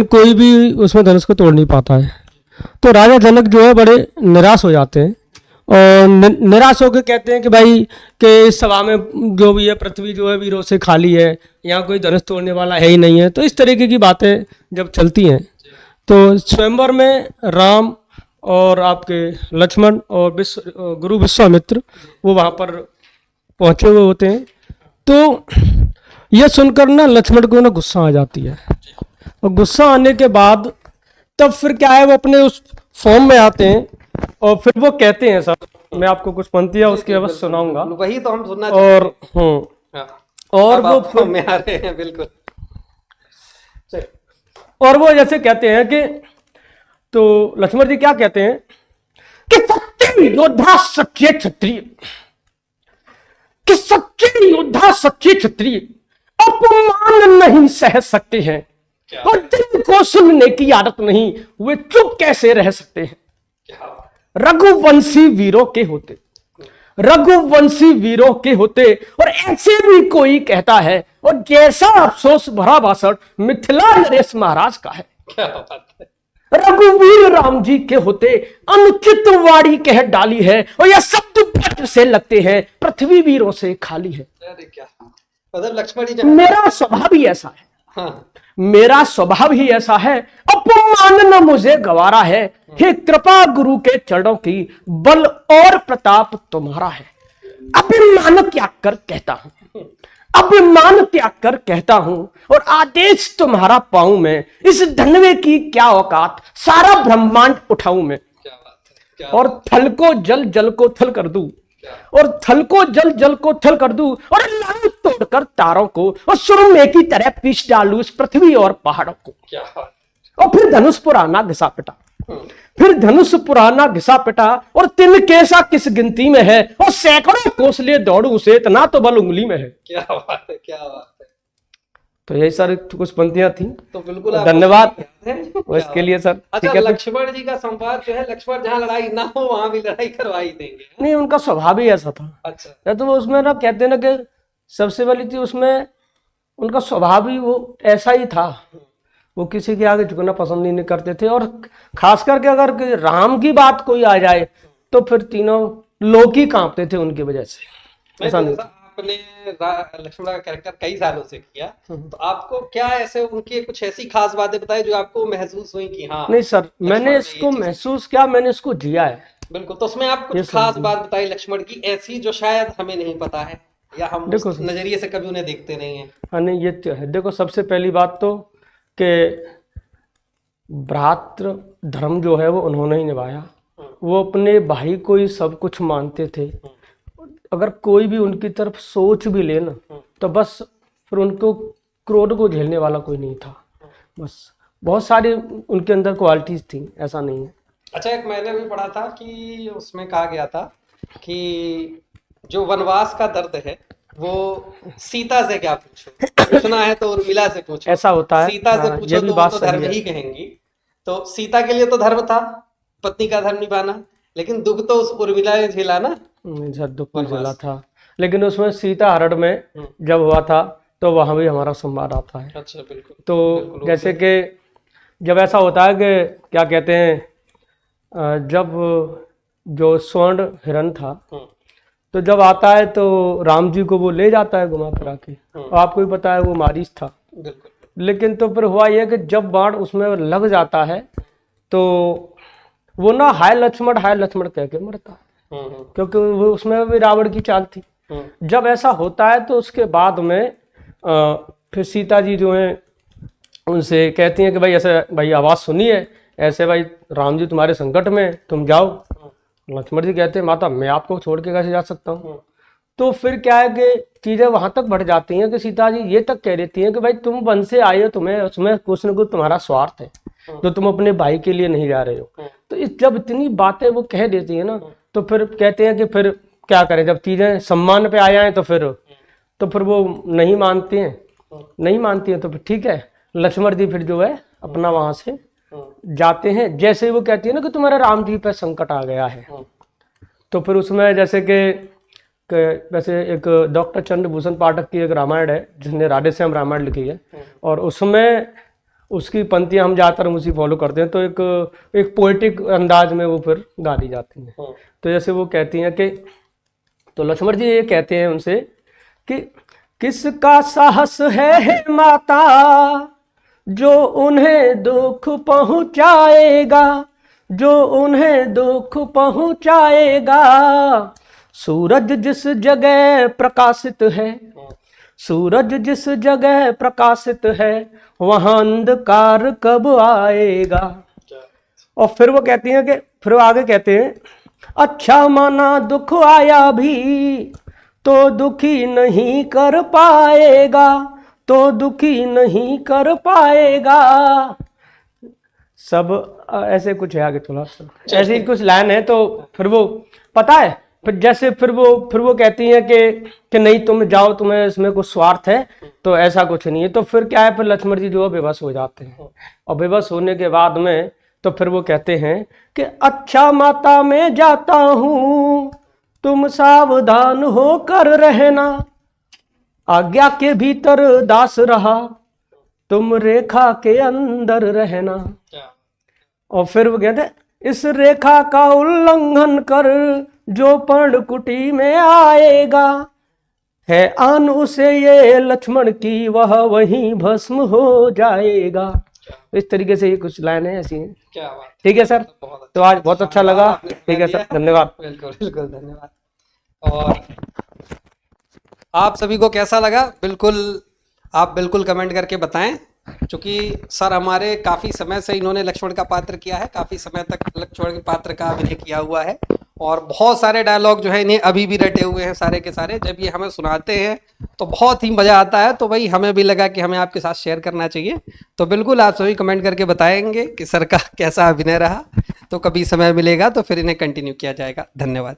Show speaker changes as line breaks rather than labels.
कोई भी उसमें धनुष को तोड़ नहीं पाता है। तो राजा जनक जो है बड़े निराश हो जाते हैं और निराश होकर कहते हैं कि भाई कि इस सभा में जो भी है पृथ्वी जो है वीरों से खाली है, यहाँ कोई धनुष तोड़ने वाला है ही नहीं है। तो इस तरीके की बातें जब चलती हैं तो स्वयंवर में राम और आपके लक्ष्मण और गुरु विश्वामित्र वो वहाँ पर पहुँचे हुए होते हैं। तो यह सुनकर ना लक्ष्मण को ना गुस्सा आ जाती है और गुस्सा आने के बाद तब फिर क्या है वो अपने उस फॉर्म में आते हैं और फिर वो कहते हैं, सर मैं आपको कुछ पंक्तियां उसकी अवश्य सुनाऊंगा,
वही तो हम सुनना
और
वो में आ रहे हैं बिल्कुल।
और वो जैसे कहते हैं कि तो लक्ष्मण जी क्या कहते हैं कि सच्चे योद्धा सच्चे क्षत्रिय, कि सच्चे योद्धा सच्चे क्षत्रिय अपमान नहीं सह सकते हैं और जिनको सुनने की आदत नहीं वे चुप कैसे रह सकते हैं। रघुवंशी वीरों के होते, रघुवंशी वीरों के होते और ऐसे भी कोई कहता है और जैसा अफसोस भरा भाषण मिथिला नरेश महाराज का है।
क्या बात है।
रघुवीर राम जी के होते अनुचित वाणी कह डाली है और यह शब्द पट से लगते हैं पृथ्वी वीरों से खाली है।
अरे क्या मतलब लक्ष्मण जी
मेरा स्वभाव ही ऐसा है,
हाँ।
मेरा स्वभाव ही ऐसा है, अपमान न मुझे गवारा है, हे कृपा गुरु के चरणों की बल और प्रताप तुम्हारा है। अभिमान त्याग कर कहता हूं, अभिमान त्याग कर कहता हूं और आदेश तुम्हारा पाऊं मैं, इस धनवे की क्या औकात सारा ब्रह्मांड उठाऊं मैं।
क्या बात है।
और थल को जल, जल को थल कर दूं और थल को जल, जल को थल कर दूं और लाऊं तोड़कर तारों को और सुरमे की तरह पीस डालूं इस पृथ्वी और पहाड़ों को।
क्या
और फिर धनुष पुराना घिसा पिटा, फिर धनुष पुराना घिसा पिटा और तिल कैसा किस गिनती में है और सैकड़ों कोस लिए दौड़ू से इतना तो बल उंगली में है।
क्या बात है, क्या बात है।
तो यही सर कुछ पंक्तियां थी।
तो बिल्कुल
धन्यवाद इसके लिए सर।
अच्छा, लक्ष्मण जी का संवाद जो है, लक्ष्मण जहाँ लड़ाई ना हो वहां भी लड़ाई करवा ही देंगे।
नहीं, उनका स्वभाव ही ऐसा था।
अच्छा,
तो वो उसमें ना कहते ना कि सबसे बड़ी थी उसमें उनका स्वभाव ही वो ऐसा ही था, वो किसी के आगे झुकना पसंद नहीं करते थे। और खास करके अगर राम की बात कोई आ जाए तो फिर तीनों लोग ही कांपते थे उनकी वजह से। ऐसा नहीं।
आपने लक्ष्मण का कैरेक्टर कई सालों से किया, तो आपको क्या ऐसे उनकी कुछ ऐसी खास बातें बताई जो आपको महसूस हुई कि हाँ?
नहीं सर, मैंने इसको महसूस किया, मैंने इसको जिया है।
बिल्कुल। तो उसमें आप कुछ खास बात बताई लक्ष्मण की ऐसी जो शायद हमें नहीं पता है या हम उस नजरिए से कभी उन्हें देखते नहीं है।
हाँ नहीं, ये तो है। देखो, सबसे पहली बात तो कि भ्रातृ धर्म जो है वो उन्होंने ही निभाया। वो अपने भाई को ही सब कुछ मानते थे। अगर कोई भी उनकी तरफ सोच भी ले ना तो बस फिर उनको क्रोध को झेलने वाला कोई नहीं था। बस बहुत सारी उनके अंदर क्वालिटीज थी, ऐसा नहीं है।
अच्छा, एक मैंने भी पढ़ा था कि उसमें कहा गया था कि जो वनवास का दर्द है वो सीता से क्या पूछो, पूछना है तो उर्मिला से पूछो।
ऐसा होता है,
सीता से पूछो तो वो तो धर्म ही कहेंगी। तो सीता के लिए तो धर्म था पत्नी का धर्म निभाना, लेकिन दुख तो उस उर्मिला ने झेला ना।
दुख झेला था, लेकिन उसमें सीता हरण में जब हुआ था तो वहां भी हमारा संवाद आता है।
अच्छा, बिल्कुल।
तो बिल्कुल, जैसे कि जब ऐसा होता है कि क्या कहते हैं, जब जो स्वर्ण हिरण था तो जब आता है तो राम जी को वो ले जाता है घुमा फिरा के, और आपको भी पता है वो मारीच था। लेकिन तो फिर हुआ ये कि जब बाण उसमें लग जाता है तो वो ना हाय लक्ष्मण कह के मरता है, क्योंकि वो उसमें भी रावण की चाल थी। जब ऐसा होता है तो उसके बाद में फिर सीता जी जो है उनसे कहती हैं कि भाई ऐसे, भाई आवाज़ सुनी है ऐसे, भाई राम जी तुम्हारे संकट में, तुम जाओ। लक्ष्मण जी कहते हैं माता मैं आपको छोड़ के कैसे जा सकता हूँ। तो फिर क्या है कि चीज़ें वहां तक बढ़ जाती हैं कि सीता जी ये तक कह देती हैं कि भाई तुम वन से आए हो, तुम्हें उसमें कुछ न कुछ तुम्हारा स्वार्थ है तो तुम अपने भाई के लिए नहीं जा रहे हो। तो जब इतनी बातें वो कह देती है ना तो फिर कहते हैं कि फिर क्या करें, जब चीज़ें सम्मान पे आ जाए तो फिर वो नहीं मानती हैं तो फिर ठीक है, लक्ष्मण जी फिर जो है अपना वहां से जाते हैं। जैसे ही वो कहती है ना कि तुम्हारे राम जी पे संकट आ गया है, तो फिर उसमें जैसे कि वैसे एक डॉक्टर चंद्रभूषण पाठक की एक रामायण है जिसने राधेश्याम रामायण लिखी है, और उसमें उसकी पंक्तियां हम ज़्यादातर उसी फॉलो करते हैं, तो एक पोएटिक अंदाज में वो फिर गा दी जाती हैं। तो जैसे वो कहती हैं कि, तो लक्ष्मण जी ये कहते हैं उनसे कि किसका साहस है हे माता जो उन्हें दुख पहुंचाएगा, जो उन्हें दुख पहुंचाएगा। सूरज जिस जगह प्रकाशित है, सूरज जिस जगह प्रकाशित है, वहां अंधकार कब आएगा। और फिर वो कहती हैं कि, फिर वो आगे कहते हैं, अच्छा माना दुख आया भी तो दुखी नहीं कर पाएगा, तो दुखी नहीं कर पाएगा। सब ऐसे कुछ है आगे, थोड़ा सा ऐसी कुछ लाइन है। तो फिर वो पता है, फिर जैसे फिर वो कहती हैं कि नहीं तुम जाओ, तुम्हें इसमें कुछ स्वार्थ है, तो ऐसा कुछ नहीं है। तो फिर क्या है, फिर लक्ष्मण जी जो है बेबस हो जाते हैं, और बेबस होने के बाद में तो फिर वो कहते हैं कि अच्छा माता मैं जाता हूँ, तुम सावधान होकर रहना, आज्ञा के भीतर दास रहा, तुम रेखा के अंदर रहना। और फिर वो कहते हैं, इस रेखा का उल्लंघन कर जो पर्णकुटी में आएगा, है आन उसे ये लक्ष्मण की, वह वहीं भस्म हो जाएगा। इस तरीके से ये कुछ लाइन है ऐसी हैं।
क्या बात,
ठीक है सर, तो आज बहुत अच्छा लगा। ठीक है सर, धन्यवाद।
बिल्कुल बिल्कुल धन्यवाद। और आप सभी को कैसा लगा, आप बिल्कुल कमेंट करके बताएं। क्योंकि सर हमारे काफ़ी समय से इन्होंने लक्ष्मण का पात्र किया है, काफ़ी समय तक लक्ष्मण के पात्र का अभिनय किया हुआ है, और बहुत सारे डायलॉग जो है इन्हें अभी भी रटे हुए हैं सारे के सारे। जब ये हमें सुनाते हैं तो बहुत ही मज़ा आता है, तो वही हमें भी लगा कि हमें आपके साथ शेयर करना चाहिए। तो बिल्कुल आप सभी कमेंट करके बताएंगे कि सर का कैसा अभिनय रहा, तो कभी समय मिलेगा तो फिर इन्हें कंटिन्यू किया जाएगा। धन्यवाद।